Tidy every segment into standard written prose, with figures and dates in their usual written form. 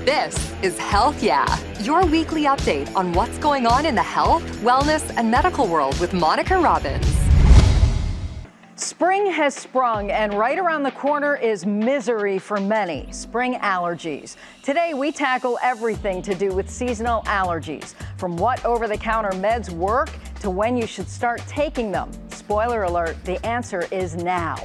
This is Health Yeah, your weekly update on what's going on in the health, wellness, and medical world with Monica Robbins. Spring has sprung, and right around the corner is misery for many, spring allergies. Today, we tackle everything to do with seasonal allergies, from what over-the-counter meds work to when you should start taking them. Spoiler alert, the answer is now.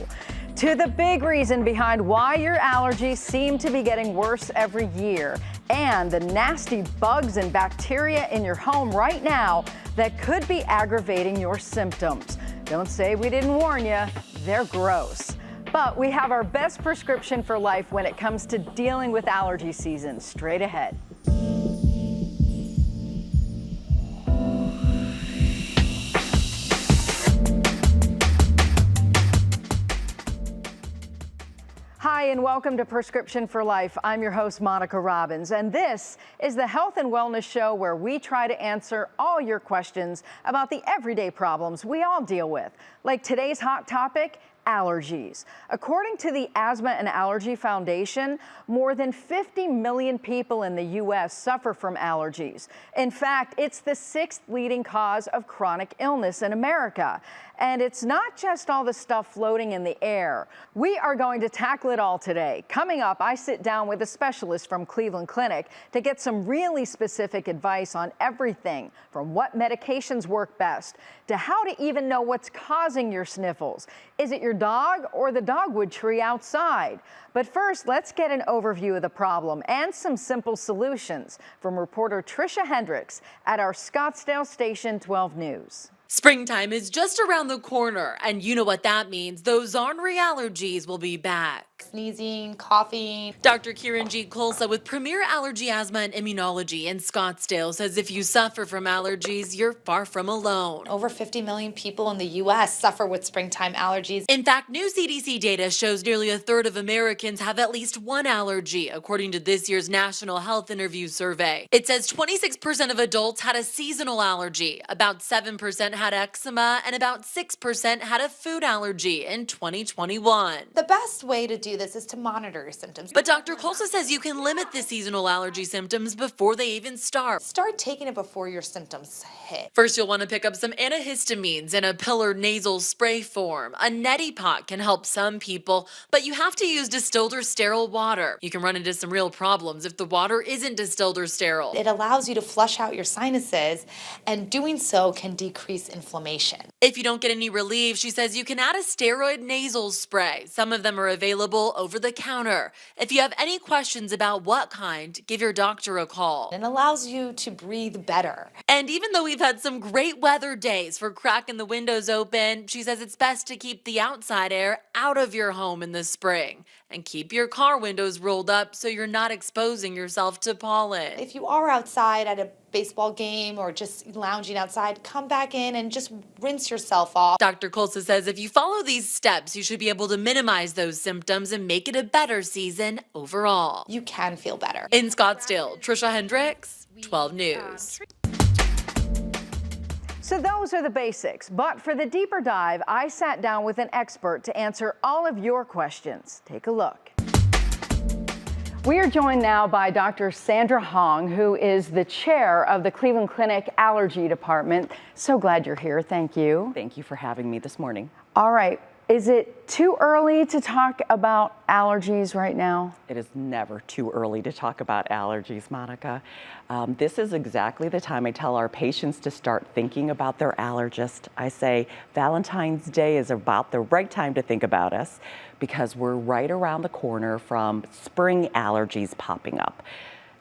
To the big reason behind why your allergies seem to be getting worse every year, and the nasty bugs and bacteria in your home right now that could be aggravating your symptoms. Don't say we didn't warn you, they're gross. But we have our best prescription for life when it comes to dealing with allergy season straight ahead. Hi, and welcome to Prescription for Life. I'm your host, Monica Robbins, and this is the health and wellness show where we try to answer all your questions about the everyday problems we all deal with, like today's hot topic, allergies. According to the Asthma and Allergy Foundation, more than 50 million people in the U.S. suffer from allergies. In fact, it's the 6th leading cause of chronic illness in America. And it's not just all the stuff floating in the air. We are going to tackle it all today. Coming up, I sit down with a specialist from Cleveland Clinic to get some really specific advice on everything from what medications work best to how to even know what's causing your sniffles. Is it your dog or the dogwood tree outside? But first, let's get an overview of the problem and some simple solutions from reporter Trisha Hendricks at our Scottsdale Station 12 News. Springtime is just around the corner, and you know what that means. Those ornery allergies will be back. Sneezing, coughing. Dr. Kiranjeet Khalsa with Premier Allergy, Asthma, and Immunology in Scottsdale says if you suffer from allergies, you're far from alone. Over 50 million people in the U.S. suffer with springtime allergies. In fact, new CDC data shows nearly a third of Americans have at least one allergy, according to this year's National Health Interview Survey. It says 26% of adults had a seasonal allergy, about 7% had eczema, and about 6% had a food allergy in 2021. The best way to do this is to monitor your symptoms. But Dr. Khalsa says you can limit the seasonal allergy symptoms before they even start. Start taking it before your symptoms hit. First, you'll want to pick up some antihistamines in a pill or nasal spray form. A neti pot can help some people, but you have to use distilled or sterile water. You can run into some real problems if the water isn't distilled or sterile. It allows you to flush out your sinuses, and doing so can decrease inflammation. If you don't get any relief, she says you can add a steroid nasal spray. Some of them are available over the counter. If you have any questions about what kind, give your doctor a call. It allows you to breathe better. And even though we've had some great weather days for cracking the windows open, she says it's best to keep the outside air out of your home in the spring and keep your car windows rolled up so you're not exposing yourself to pollen. If you are outside at a baseball game or just lounging outside, come back in and just rinse yourself off. Dr. Khalsa says if you follow these steps, you should be able to minimize those symptoms and make it a better season overall. You can feel better. In Scottsdale, Trisha Hendricks, 12 News. So those are the basics, but for the deeper dive, I sat down with an expert to answer all of your questions. Take a look. We are joined now by Dr. Sandra Hong, who is the chair of the Cleveland Clinic Allergy Department. So glad you're here. Thank you. Thank you for having me this morning. All right. Is it too early to talk about allergies right now? It is never too early to talk about allergies, Monica. This is exactly the time I tell our patients to start thinking about their allergist. I say Valentine's Day is about the right time to think about us because we're right around the corner from spring allergies popping up.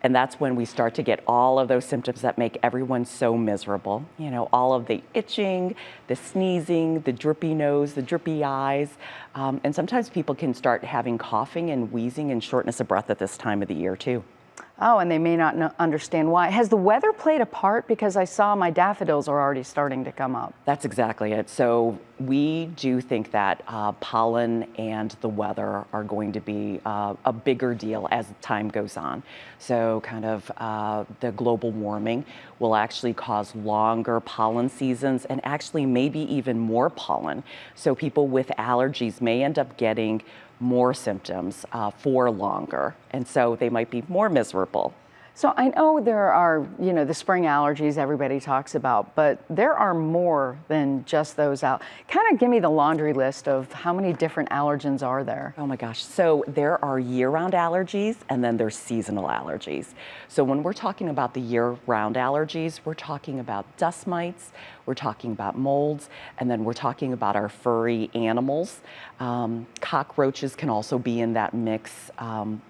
And that's when we start to get all of those symptoms that make everyone so miserable. You know, all of the itching, the sneezing, the drippy nose, the drippy eyes. And sometimes people can start having coughing and wheezing and shortness of breath at this time of the year too. Oh, and they may not understand why. Has the weather played a part? Because I saw my daffodils are already starting to come up. That's exactly it. So we do think that pollen and the weather are going to be a bigger deal as time goes on. So kind of the global warming will actually cause longer pollen seasons and actually maybe even more pollen. So people with allergies may end up getting more symptoms for longer. And so they might be more miserable. So I know there are, the spring allergies everybody talks about, but there are more than just those out. Kind of give me the laundry list of how many different allergens are there. Oh my gosh. So there are year-round allergies and then there's seasonal allergies. So when we're talking about the year-round allergies, we're talking about dust mites, we're talking about molds, and then we're talking about our furry animals. Cockroaches can also be in that mix,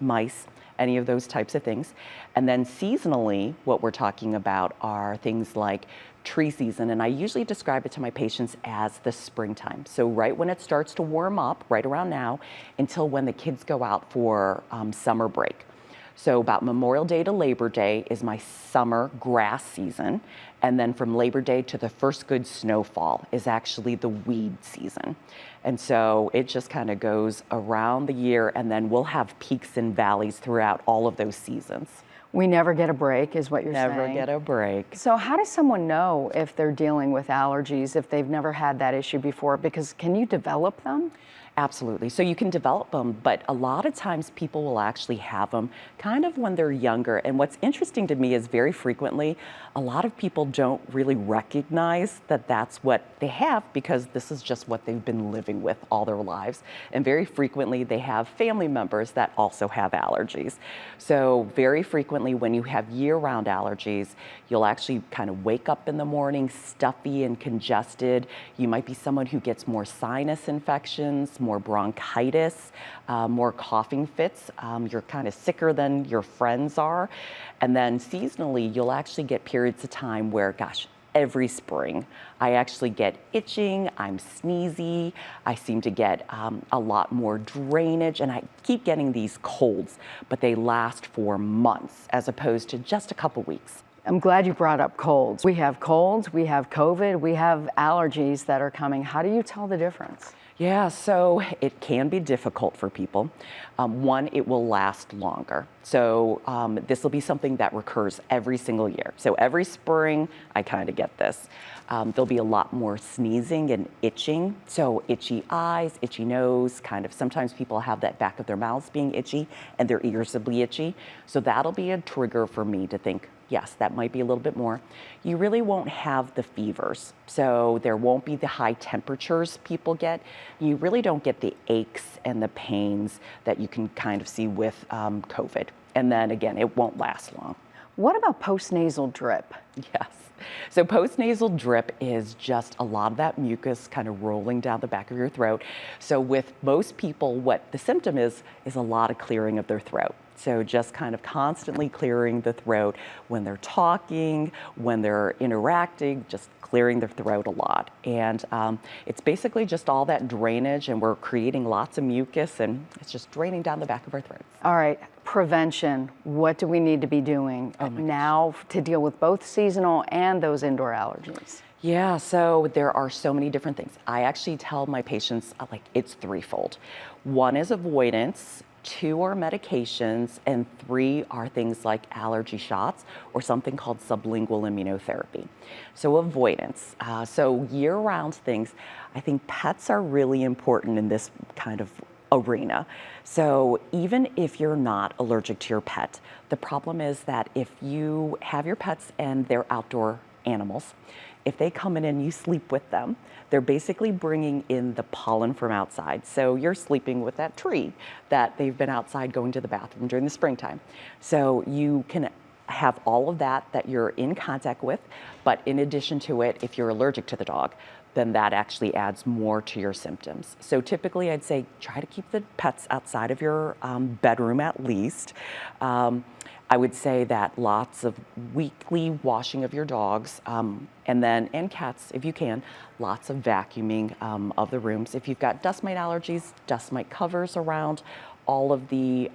mice, any of those types of things. And then seasonally, what we're talking about are things like tree season, and I usually describe it to my patients as the springtime. So right when it starts to warm up, right around now, until when the kids go out for summer break. So about Memorial Day to Labor Day is my summer grass season. And then from Labor Day to the first good snowfall is actually the weed season. And so it just kind of goes around the year, and then we'll have peaks and valleys throughout all of those seasons. We never get a break, is what you're saying. Never get a break. So how does someone know if they're dealing with allergies if they've never had that issue before? Because can you develop them? Absolutely. So you can develop them, but a lot of times people will actually have them kind of when they're younger. And what's interesting to me is very frequently, a lot of people don't really recognize that that's what they have because this is just what they've been living with all their lives. And very frequently they have family members that also have allergies. So very frequently when you have year-round allergies, you'll actually kind of wake up in the morning stuffy and congested. You might be someone who gets more sinus infections, more bronchitis, more coughing fits. You're kind of sicker than your friends are. And then seasonally, you'll actually get periods of time where, gosh, every spring, I actually get itching, I'm sneezy, I seem to get a lot more drainage, and I keep getting these colds, but they last for months as opposed to just a couple weeks. I'm glad you brought up colds. We have colds, we have COVID, we have allergies that are coming. How do you tell the difference? Yeah, so it can be difficult for people. One, it will last longer. So this will be something that recurs every single year. So every spring, I kind of get this. There'll be a lot more sneezing and itching. So itchy eyes, itchy nose, kind of sometimes people have that back of their mouths being itchy and their ears will be itchy. So that'll be a trigger for me to think, yes, that might be a little bit more. You really won't have the fevers. So there won't be the high temperatures people get. You really don't get the aches and the pains that you can kind of see with COVID. And then again, it won't last long. What about postnasal drip? Yes. So postnasal drip is just a lot of that mucus kind of rolling down the back of your throat. So with most people, what the symptom is a lot of clearing of their throat. So just kind of constantly clearing the throat when they're talking, when they're interacting, just clearing their throat a lot. And it's basically just all that drainage, and we're creating lots of mucus, and it's just draining down the back of our throats. All right, prevention. What do we need to be doing now to deal with both seasonal and those indoor allergies? Yeah, so there are so many different things. I actually tell my patients, like, it's threefold. One is avoidance. 2 are medications, and 3 are things like allergy shots or something called sublingual immunotherapy. So avoidance. So year-round things, I think pets are really important in this kind of arena. So even if you're not allergic to your pet, the problem is that if you have your pets and they're outdoor animals, if they come in and you sleep with them, they're basically bringing in the pollen from outside. So you're sleeping with that tree that they've been outside going to the bathroom during the springtime. So you can have all of that you're in contact with, but in addition to it, if you're allergic to the dog, then that actually adds more to your symptoms. So typically I'd say try to keep the pets outside of your bedroom at least. I would say that lots of weekly washing of your dogs, and cats, if you can, lots of vacuuming of the rooms. If you've got dust mite allergies, dust mite covers around all of the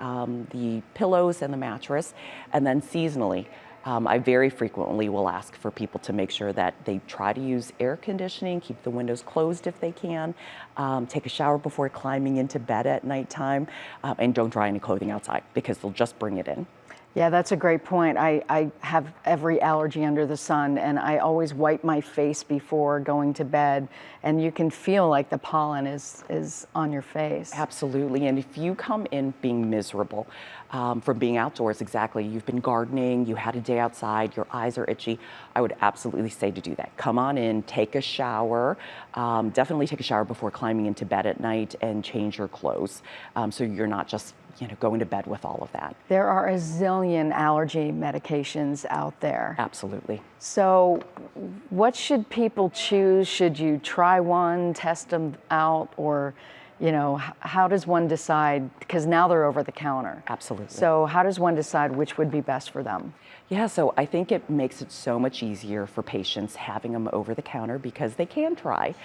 pillows and the mattress. And then seasonally, I very frequently will ask for people to make sure that they try to use air conditioning, keep the windows closed if they can, take a shower before climbing into bed at nighttime, and don't dry any clothing outside because they'll just bring it in. Yeah, that's a great point. I have every allergy under the sun, and I always wipe my face before going to bed, and you can feel like the pollen is on your face. Absolutely, and if you come in being miserable from being outdoors, exactly, you've been gardening, you had a day outside, your eyes are itchy, I would absolutely say to do that. Come on in, take a shower, definitely take a shower before climbing into bed at night, and change your clothes so you're not just going to bed with all of that. There are a zillion allergy medications out there. Absolutely. So what should people choose? Should you try one, test them out, or how does one decide? Because now they're over the counter. Absolutely. So how does one decide which would be best for them? Yeah, so I think it makes it so much easier for patients having them over the counter because they can try.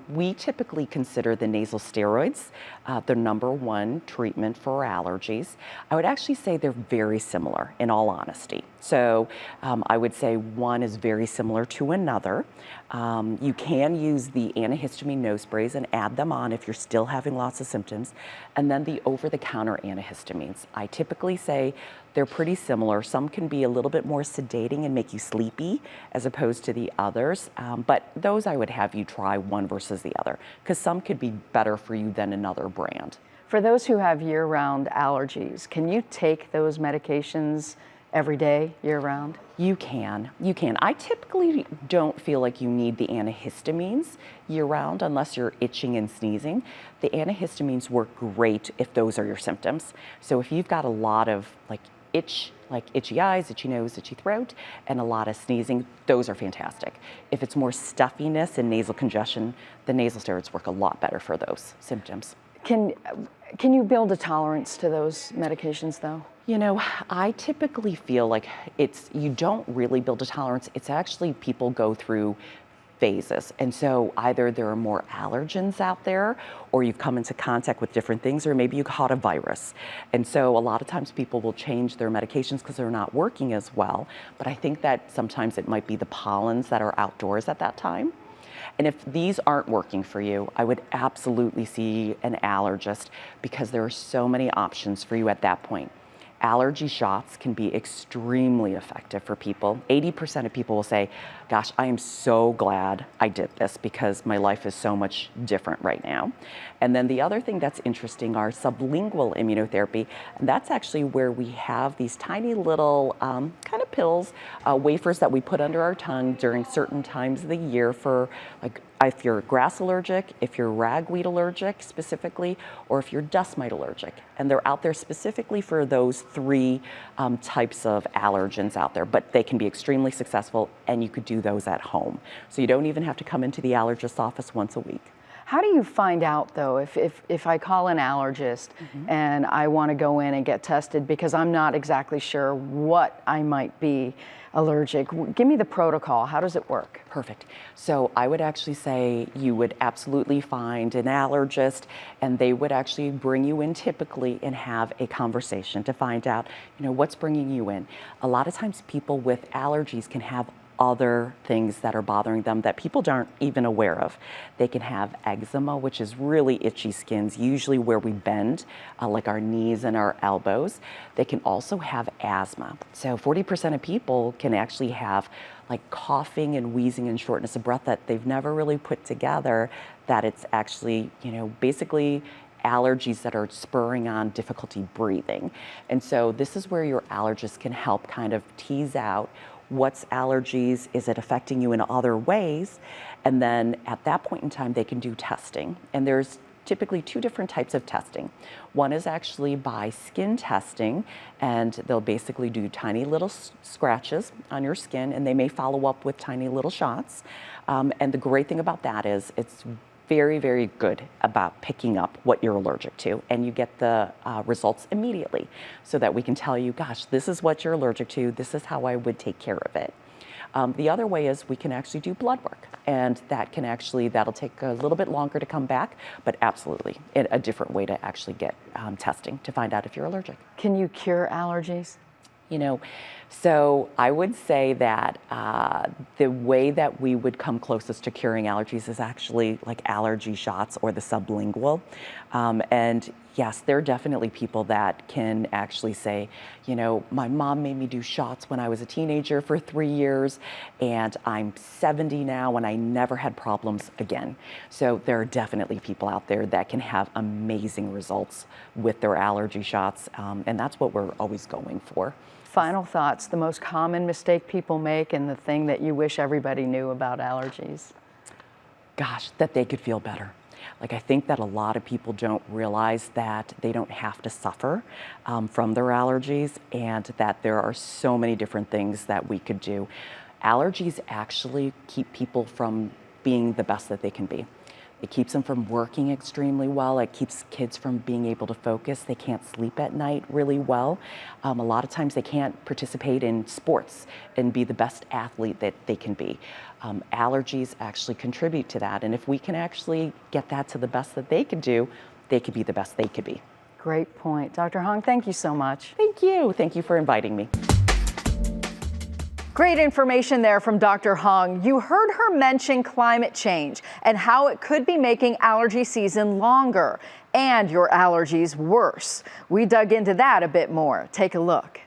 We typically consider the nasal steroids the #1 treatment for allergies. I would actually say they're very similar, in all honesty. So I would say one is very similar to another. You can use the antihistamine nose sprays and add them on if you're still having lots of symptoms. And then the over-the-counter antihistamines. I typically say they're pretty similar. Some can be a little bit more sedating and make you sleepy as opposed to the others. But those I would have you try one versus the other because some could be better for you than another brand. For those who have year-round allergies, can you take those medications every day, year-round? You can. I typically don't feel like you need the antihistamines year-round unless you're itching and sneezing. The antihistamines work great if those are your symptoms. So if you've got a lot of itch, like itchy eyes, itchy nose, itchy throat, and a lot of sneezing, those are fantastic. If it's more stuffiness and nasal congestion, the nasal steroids work a lot better for those symptoms. Can you build a tolerance to those medications though? I typically feel like you don't really build a tolerance. It's actually people go through phases. And so either there are more allergens out there, or you've come into contact with different things, or maybe you caught a virus. And so a lot of times people will change their medications because they're not working as well. But I think that sometimes it might be the pollens that are outdoors at that time. And if these aren't working for you, I would absolutely see an allergist because there are so many options for you at that point. Allergy shots can be extremely effective for people. 80% of people will say, gosh, I am so glad I did this because my life is so much different right now. And then the other thing that's interesting are sublingual immunotherapy. And that's actually where we have these tiny little kind of pills, wafers that we put under our tongue during certain times of the year for if you're grass allergic, if you're ragweed allergic specifically, or if you're dust mite allergic. And they're out there specifically for those 3 types of allergens out there, but they can be extremely successful and you could do those at home. So you don't even have to come into the allergist's office once a week. How do you find out though, if I call an allergist and I want to go in and get tested because I'm not exactly sure what I might be allergic? Give me the protocol. How does it work? Perfect. So I would actually say you would absolutely find an allergist and they would actually bring you in typically and have a conversation to find out, what's bringing you in. A lot of times people with allergies can have other things that are bothering them that people aren't even aware of. They can have eczema, which is really itchy skins, usually where we bend, like our knees and our elbows. They can also have asthma. So 40% of people can actually have coughing and wheezing and shortness of breath that they've never really put together, that it's actually, basically allergies that are spurring on difficulty breathing. And so this is where your allergist can help kind of tease out what's allergies, is it affecting you in other ways? And then at that point in time, they can do testing. And there's typically 2 different types of testing. One is actually by skin testing, and they'll basically do tiny little scratches on your skin, and they may follow up with tiny little shots. And the great thing about that is it's very, very good about picking up what you're allergic to, and you get the results immediately so that we can tell you, gosh, this is what you're allergic to, this is how I would take care of it. The other way is we can actually do blood work, and that'll take a little bit longer to come back, but absolutely a different way to actually get testing to find out if you're allergic. Can you cure allergies? So I would say that the way that we would come closest to curing allergies is actually like allergy shots or the sublingual. And Yes, there are definitely people that can actually say, you know, my mom made me do shots when I was a teenager for 3 years, and I'm 70 now and I never had problems again. So there are definitely people out there that can have amazing results with their allergy shots, and that's what we're always going for. Final thoughts, the most common mistake people make and the thing that you wish everybody knew about allergies. Gosh, that they could feel better. Like, I think that a lot of people don't realize that they don't have to suffer from their allergies, and that there are so many different things that we could do. Allergies actually keep people from being the best that they can be. It keeps them from working extremely well. It keeps kids from being able to focus. They can't sleep at night really well. A lot of times they can't participate in sports and be the best athlete that they can be. Allergies actually contribute to that. And if we can actually get that to the best that they could do, they could be the best they could be. Great point. Dr. Hong, thank you so much. Thank you. Thank you for inviting me. Great information there from Dr. Hong. You heard her mention climate change and how it could be making allergy season longer and your allergies worse. We dug into that a bit more. Take a look.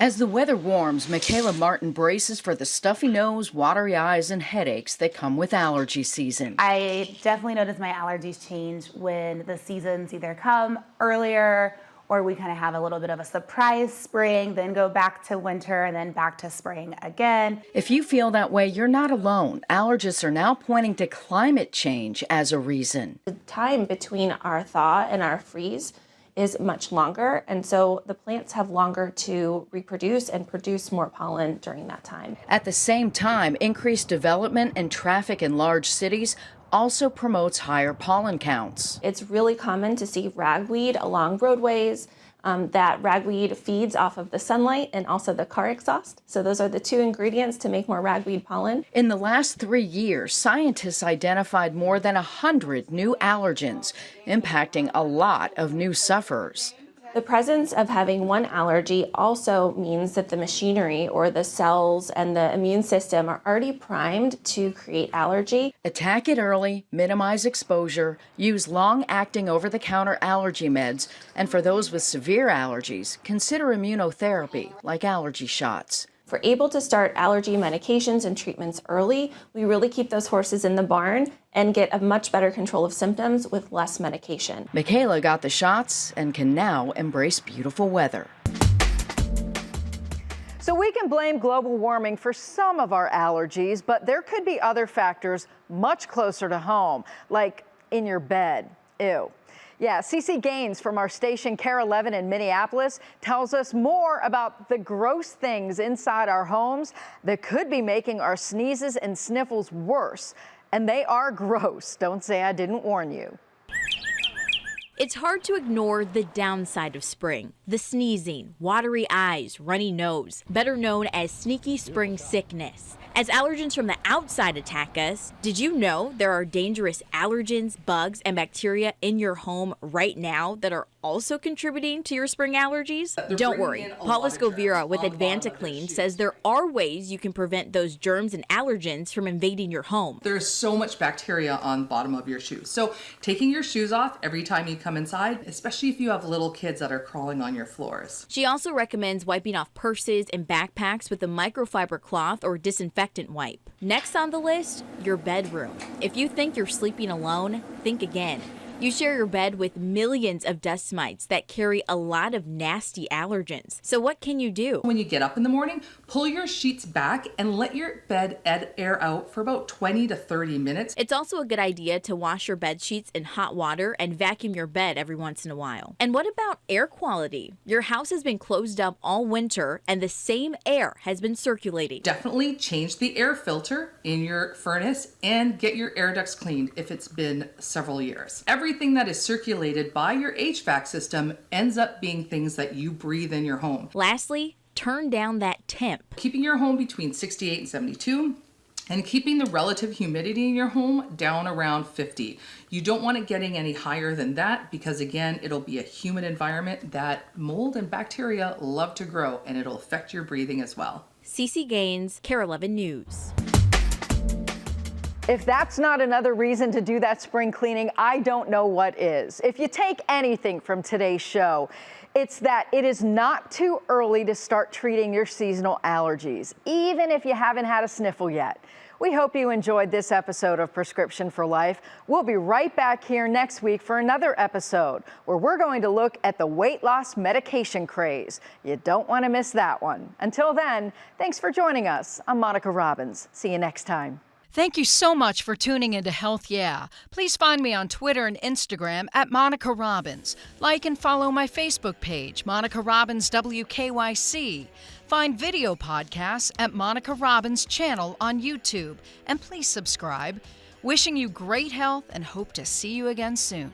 As the weather warms, Michaela Martin braces for the stuffy nose, watery eyes, and headaches that come with allergy season. I definitely notice my allergies change when the seasons either come earlier or we kind of have a little bit of a surprise spring, then go back to winter and then back to spring again. If you feel that way, you're not alone. Allergists are now pointing to climate change as a reason. The time between our thaw and our freeze is much longer, and so the plants have longer to reproduce and produce more pollen during that time. At the same time, increased development and traffic in large cities also promotes higher pollen counts. It's really common to see ragweed along roadways. That ragweed feeds off of the sunlight and also the car exhaust. So those are the two ingredients to make more ragweed pollen. In the last 3 years, scientists identified more than 100 new allergens, impacting a lot of new sufferers. The presence of having one allergy also means that the machinery or the cells and the immune system are already primed to create allergy. Attack it early, minimize exposure, use long-acting over-the-counter allergy meds, and for those with severe allergies, consider immunotherapy, like allergy shots. If we're able to start allergy medications and treatments early, we really keep those horses in the barn and get a much better control of symptoms with less medication. Michaela got the shots and can now embrace beautiful weather. So we can blame global warming for some of our allergies, but there could be other factors much closer to home, like in your bed. Ew. Yeah, Cece Gaines from our station KARE 11 in Minneapolis tells us more about the gross things inside our homes that could be making our sneezes and sniffles worse. And they are gross. Don't say I didn't warn you. It's hard to ignore the downside of spring. The sneezing, watery eyes, runny nose, better known as sneaky spring sickness. As allergens from the outside attack us, did you know there are dangerous allergens, bugs, and bacteria in your home right now that are also contributing to your spring allergies? Don't worry, Paula Scovira with AdvantaClean says there are ways you can prevent those germs and allergens from invading your home. There's so much bacteria on the bottom of your shoes. So taking your shoes off every time you come inside, especially if you have little kids that are crawling on your floors. She also recommends wiping off purses and backpacks with a microfiber cloth or disinfectant wipe. Next on the list, your bedroom. If you think you're sleeping alone, think again. You share your bed with millions of dust mites that carry a lot of nasty allergens. So what can you do? When you get up in the morning, pull your sheets back and let your bed air out for about 20 to 30 minutes. It's also a good idea to wash your bed sheets in hot water and vacuum your bed every once in a while. And what about air quality? Your house has been closed up all winter and the same air has been circulating. Definitely change the air filter in your furnace and get your air ducts cleaned if it's been several years. Everything that is circulated by your HVAC system ends up being things that you breathe in your home. Lastly, turn down that temp. Keeping your home between 68 and 72 and keeping the relative humidity in your home down around 50. You don't want it getting any higher than that because again, it'll be a humid environment that mold and bacteria love to grow and it'll affect your breathing as well. Cece Gaines, KARE 11 News. If that's not another reason to do that spring cleaning, I don't know what is. If you take anything from today's show, it's that it is not too early to start treating your seasonal allergies, even if you haven't had a sniffle yet. We hope you enjoyed this episode of Prescription for Life. We'll be right back here next week for another episode where we're going to look at the weight loss medication craze. You don't want to miss that one. Until then, thanks for joining us. I'm Monica Robbins. See you next time. Thank you so much for tuning into Health Yeah. Please find me on Twitter and Instagram at Monica Robbins. Like and follow my Facebook page, Monica Robbins WKYC. Find video podcasts at Monica Robbins channel on YouTube. And please subscribe. Wishing you great health and hope to see you again soon.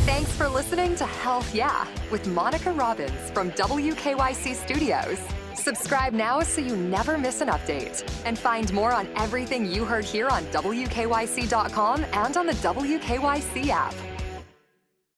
Thanks for listening to Health Yeah with Monica Robbins from WKYC Studios. Subscribe now so you never miss an update. And find more on everything you heard here on WKYC.com and on the WKYC app.